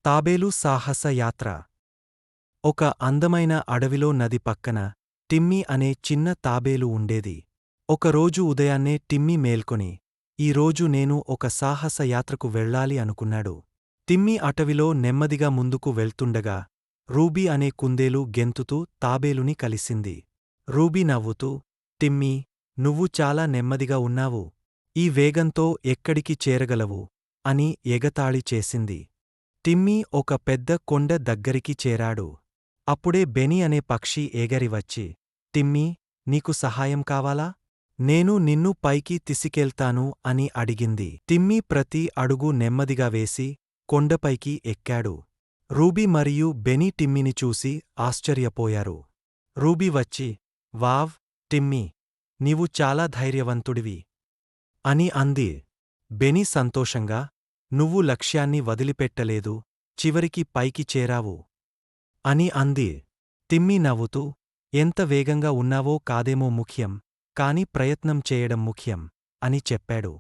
తాబేలు సాహస యాత్ర. ఒక అందమైన అడవిలో నది పక్కన టిమ్మీ అనే చిన్న తాబేలు ఉండేది. ఒకరోజు ఉదయాన్నే టిమ్మీ మేల్కొని, ఈరోజు నేను ఒక సాహస యాత్రకు వెళ్ళాలి అనుకున్నాడు. టిమ్మీ అటవిలో నెమ్మదిగా ముందుకు వెళ్తుండగా, రూబీ అనే కుందేలు గెంతుతూ తాబేలుని కలిసింది. రూబీ నవ్వుతూ, టిమ్మీ, నువ్వు చాలా నెమ్మదిగా ఉన్నావు. ఈ వేగంతో ఎక్కడికి చేరగలవు? అని ఎగతాళి చేసింది. టిమ్మీ ఒక పెద్ద కొండ దగ్గరికి చేరాడు. అప్పుడే బెనీ అనే పక్షి ఎగరివచ్చి, టిమ్మీ, నీకు సహాయం కావాలా? నేను నిన్ను పైకి తీసుకెళ్తాను అని అడిగింది. టిమ్మీ ప్రతి అడుగు నెమ్మదిగా వేసి కొండపైకి ఎక్కాడు. రూబీ మరియు బెనీ టిమ్మీని చూసి ఆశ్చర్యపోయారు. రూబీ వచ్చి, వావ్, టిమ్మీ, నీవు చాలా ధైర్యవంతుడివి అని అంది. బెనీ సంతోషంగా, నువ్వు లక్ష్యాన్ని వదిలిపెట్టలేదు, చివరికి పైకి చేరావు అని అంది. టిమ్మీ నవ్వుతూ, ఎంత వేగంగా ఉన్నావో కాదేమో ముఖ్యం, కాని ప్రయత్నం చేయడం ముఖ్యం అని చెప్పాడు.